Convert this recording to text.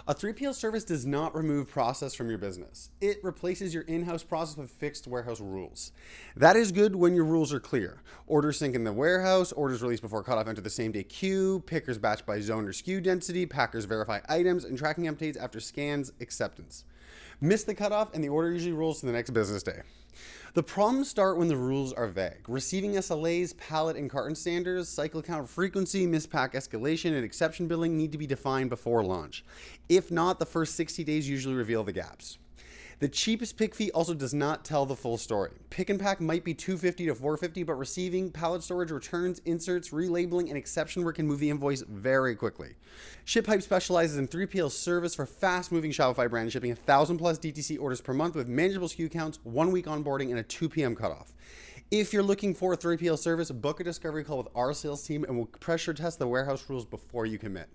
A 3PL service does not remove process from your business. It replaces your in-house process with fixed warehouse rules. That is good when your rules are clear. Orders sync in the warehouse, orders released before cutoff enter the same day queue, pickers batch by zone or SKU density, packers verify items, and tracking updates after scans acceptance. Miss the cutoff and the order usually rolls to the next business day. The problems start when the rules are vague. Receiving SLAs, pallet and carton standards, cycle count frequency, mispack escalation, and exception billing need to be defined before launch. If not, the first 60 days usually reveal the gaps. The cheapest pick fee also does not tell the full story. Pick and pack might be $250 to $450, but receiving, pallet storage, returns, inserts, relabeling, and exception work can move the invoice very quickly. SHIPHYPE specializes in 3PL service for fast-moving Shopify brand shipping 1,000 plus DTC orders per month with manageable SKU counts, 1 week onboarding, and a 2 p.m. cutoff. If you're looking for a 3PL service, book a discovery call with our sales team and we'll pressure test the warehouse rules before you commit.